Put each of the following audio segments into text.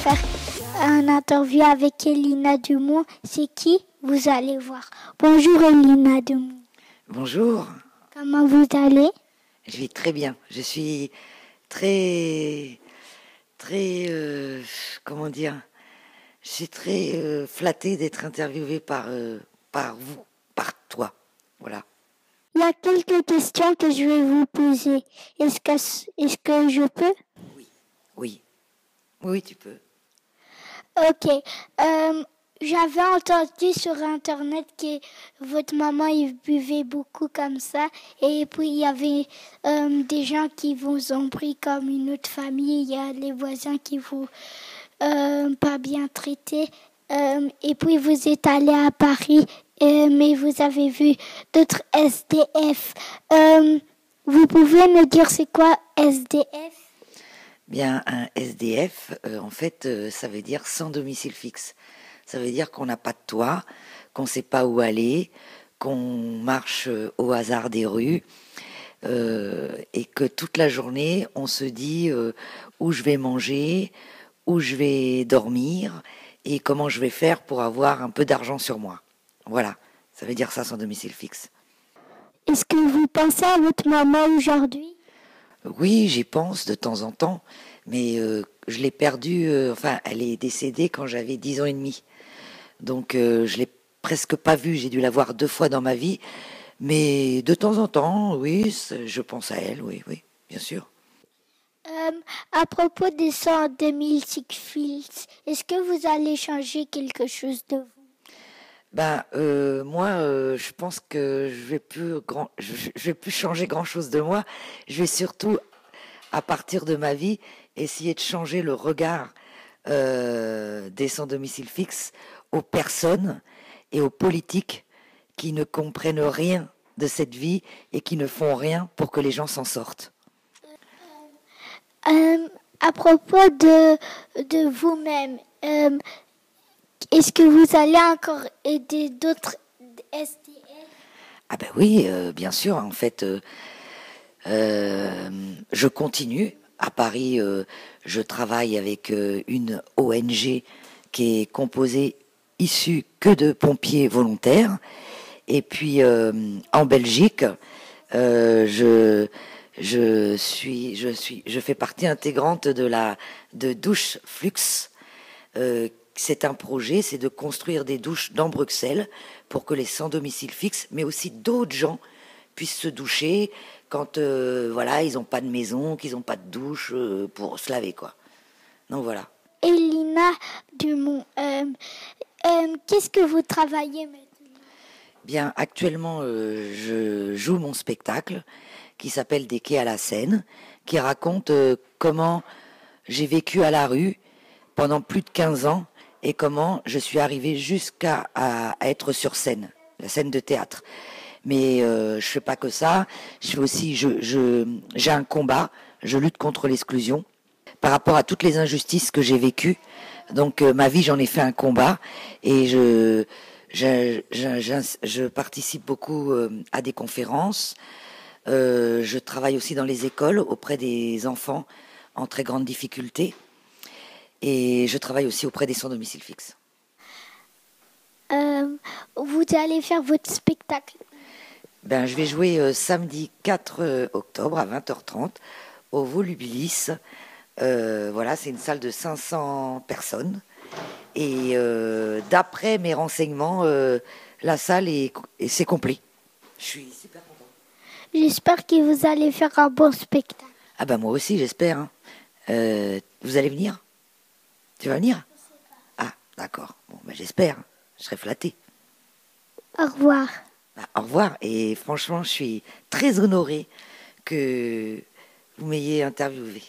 faire un interview avec Elina Dumont. C'est qui? Vous allez voir. Bonjour Elina Dumont. Bonjour. Comment vous allez? Je vais très bien. Je suis très, comment dire? Je suis très flattée d'être interviewée par vous, par toi. Voilà. Il y a quelques questions que je vais vous poser. Est-ce que je peux? Oui, tu peux. Ok. J'avais entendu sur Internet que votre maman il buvait beaucoup comme ça. Et puis, il y avait des gens qui vous ont pris comme une autre famille. Il y a les voisins qui vous pas bien traités. Et puis, vous êtes allé à Paris, mais vous avez vu d'autres SDF. Vous pouvez me dire c'est quoi SDF? Bien, un SDF, en fait, ça veut dire sans domicile fixe. Ça veut dire qu'on n'a pas de toit, qu'on ne sait pas où aller, qu'on marche au hasard des rues, et que toute la journée, on se dit où je vais manger, où je vais dormir, et comment je vais faire pour avoir un peu d'argent sur moi. Voilà, ça veut dire ça sans domicile fixe. Est-ce que vous pensez à votre maman aujourd'hui? Oui, j'y pense de temps en temps, mais je l'ai perdue, enfin, elle est décédée quand j'avais 10 ans et demi. Donc, je l'ai presque pas vue, j'ai dû la voir 2 fois dans ma vie, mais de temps en temps, oui, je pense à elle, oui, bien sûr. À propos des 102 000 Fields, est-ce que vous allez changer quelque chose de vous? Ben, moi, je pense que je vais plus changer grand-chose de moi. Je vais surtout, à partir de ma vie, essayer de changer le regard des sans domicile fixe aux personnes et aux politiques qui ne comprennent rien de cette vie et qui ne font rien pour que les gens s'en sortent. À propos de vous-même, est-ce que vous allez encore aider d'autres SDF? Ah ben oui, bien sûr, en fait, je continue. À Paris, je travaille avec une ONG qui est composée, issue que de pompiers volontaires. Et puis en Belgique, je fais partie intégrante de Douche Flux. C'est un projet, c'est de construire des douches dans Bruxelles pour que les sans domicile fixe, mais aussi d'autres gens puissent se doucher quand voilà, ils n'ont pas de maison, qu'ils n'ont pas de douche pour se laver, quoi. Donc voilà. Elina Dumont, qu'est-ce que vous travaillez maintenant? Bien, actuellement, je joue mon spectacle qui s'appelle Des quais à la Seine, qui raconte comment j'ai vécu à la rue pendant plus de 15 ans et comment je suis arrivé jusqu'à à être sur scène, la scène de théâtre. Mais je fais pas que ça. Je fais aussi, j'ai un combat. Je lutte contre l'exclusion par rapport à toutes les injustices que j'ai vécues. Donc ma vie, j'en ai fait un combat et je participe beaucoup à des conférences. Je travaille aussi dans les écoles auprès des enfants en très grande difficulté. Et je travaille aussi auprès des sans domicile fixe. Vous allez faire votre spectacle. Ben, je vais jouer samedi 4 octobre à 20h30 au Volubilis. Voilà, c'est une salle de 500 personnes. Et d'après mes renseignements, la salle c'est complet. Je suis super content. J'espère que vous allez faire un bon spectacle. Ah ben moi aussi, j'espère. Hein. Vous allez venir? Tu vas venir? Ah, d'accord. Bon, ben j'espère. Je serai flatté. Au revoir. Ben, au revoir. Et franchement, je suis très honorée que vous m'ayez interviewé.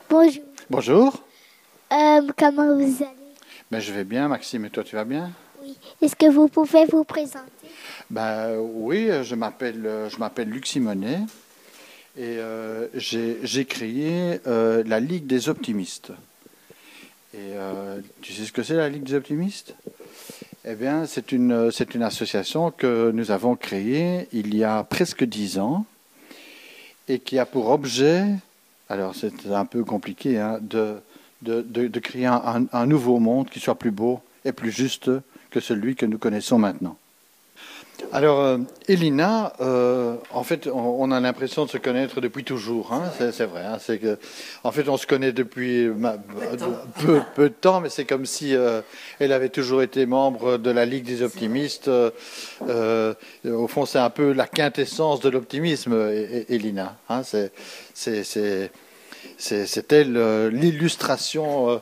Bonjour. Bonjour. Comment vous allez? Ben, je vais bien, Maxime, et toi, tu vas bien? Oui. Est-ce que vous pouvez vous présenter? Ben, oui, je m'appelle Luc Simonet et j'ai créé la Ligue des Optimistes. Et tu sais ce que c'est, la Ligue des Optimistes? Eh bien, c'est une association que nous avons créée il y a presque 10 ans et qui a pour objet, alors c'est un peu compliqué, hein, de créer un nouveau monde qui soit plus beau et plus juste que celui que nous connaissons maintenant. Alors, Elina, en fait, on a l'impression de se connaître depuis toujours, hein, c'est vrai. Hein, c'est que, en fait, on se connaît depuis peu de temps, mais c'est comme si elle avait toujours été membre de la Ligue des optimistes. Au fond, c'est un peu la quintessence de l'optimisme, Elina. Hein, c'est elle l'illustration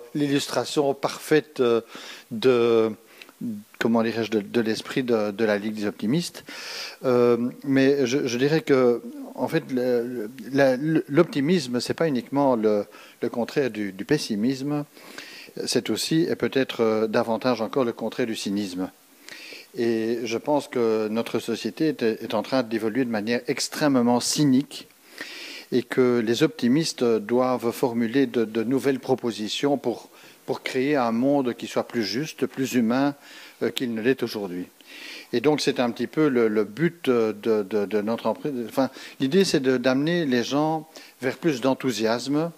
parfaite de comment dirais-je, de l'esprit de la Ligue des optimistes. Mais je dirais que, en fait, l'optimisme, c'est pas uniquement le contraire du pessimisme, c'est aussi, et peut-être davantage encore, le contraire du cynisme. Et je pense que notre société est en train d'évoluer de manière extrêmement cynique et que les optimistes doivent formuler de nouvelles propositions pour créer un monde qui soit plus juste, plus humain qu'il ne l'est aujourd'hui. Et donc c'est un petit peu le but de notre entreprise. Enfin, l'idée c'est d'amener les gens vers plus d'enthousiasme.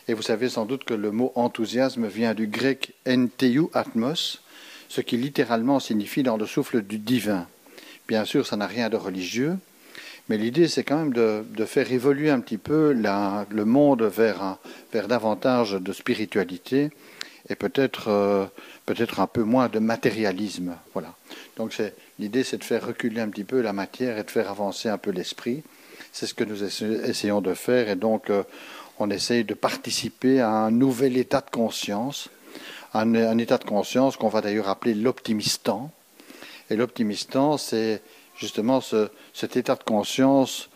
Et vous savez sans doute que le mot enthousiasme vient du grec entheiou atmos, ce qui littéralement signifie dans le souffle du divin. Bien sûr, ça n'a rien de religieux, mais l'idée c'est quand même de faire évoluer un petit peu le monde vers davantage de spiritualité et peut-être un peu moins de matérialisme. Voilà. Donc l'idée, c'est de faire reculer un petit peu la matière et de faire avancer un peu l'esprit. C'est ce que nous essayons de faire, et donc on essaye de participer à un nouvel état de conscience, un état de conscience qu'on va d'ailleurs appeler l'optimistan. Et l'optimistan, c'est justement cet état de conscience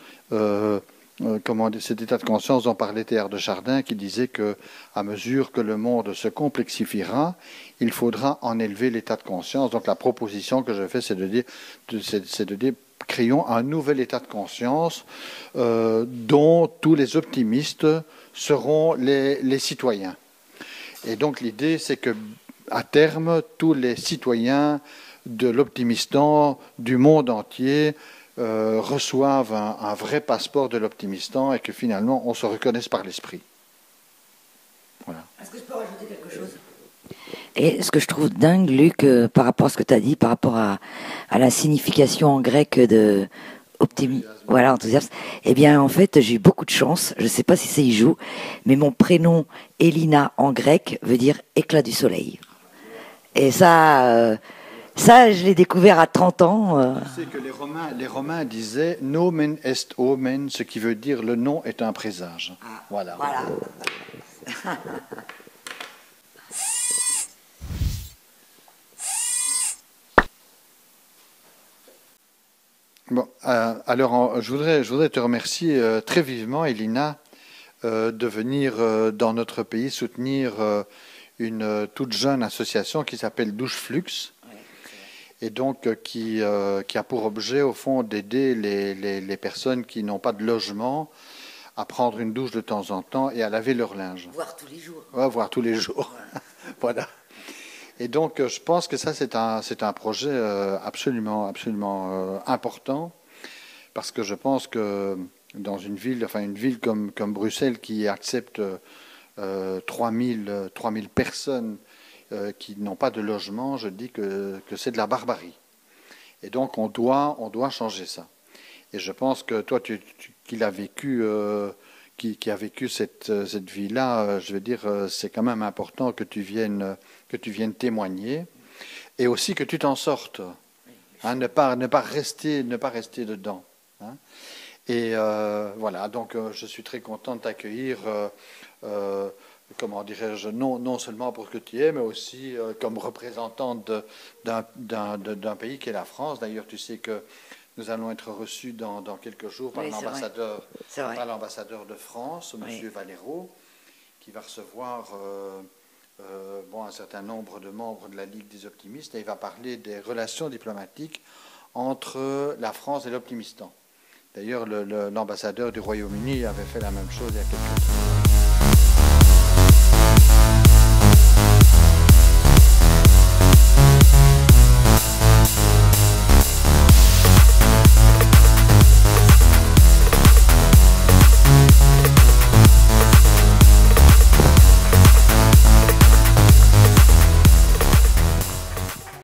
cet état de conscience dont parlait Théard de Chardin, qui disait que, à mesure que le monde se complexifiera, il faudra en élever l'état de conscience. Donc la proposition que je fais, c'est de dire, créons un nouvel état de conscience dont tous les optimistes seront les citoyens. Et donc l'idée, c'est que, à terme, tous les citoyens de l'optimistan du monde entier reçoivent un vrai passeport de l'optimistan et que finalement on se reconnaisse par l'esprit. Voilà. Est-ce que je peux rajouter quelque chose? Et ce que je trouve dingue, Luc, par rapport à ce que tu as dit, par rapport à la signification en grec de voilà, enthousiasme, eh bien en fait j'ai eu beaucoup de chance, je ne sais pas si ça y joue, mais mon prénom Elina en grec veut dire éclat du soleil. Et ça... Ça, je l'ai découvert à 30 ans. Tu sais que les Romains disaient « nomen est omen », ce qui veut dire « le nom est un présage ». Voilà. Bon, alors, je voudrais te remercier très vivement, Elina, de venir dans notre pays soutenir une toute jeune association qui s'appelle Douche Flux. Et donc qui a pour objet, au fond, d'aider les personnes qui n'ont pas de logement à prendre une douche de temps en temps et à laver leur linge. Voir tous les jours. Ouais, voir tous les jours. Voilà. Et donc, je pense que ça, c'est un projet absolument important, parce que je pense que dans une ville comme Bruxelles qui accepte 3000 personnes qui n'ont pas de logement, je dis que c'est de la barbarie. Et donc on doit changer ça. Et je pense que toi, qui a vécu cette vie-là, je veux dire, c'est quand même important que tu viennes témoigner, et aussi que tu t'en sortes. Hein, ne pas rester dedans. Hein. Et voilà, donc je suis très content de t'accueillir. Comment dirais-je, non seulement pour ce que tu es, mais aussi comme représentante d'un pays qui est la France. D'ailleurs, tu sais que nous allons être reçus dans quelques jours par l'ambassadeur de France, M. Valero, qui va recevoir un certain nombre de membres de la Ligue des optimistes, et il va parler des relations diplomatiques entre la France et l'optimistan. D'ailleurs, l'ambassadeur du Royaume-Uni avait fait la même chose il y a quelques temps.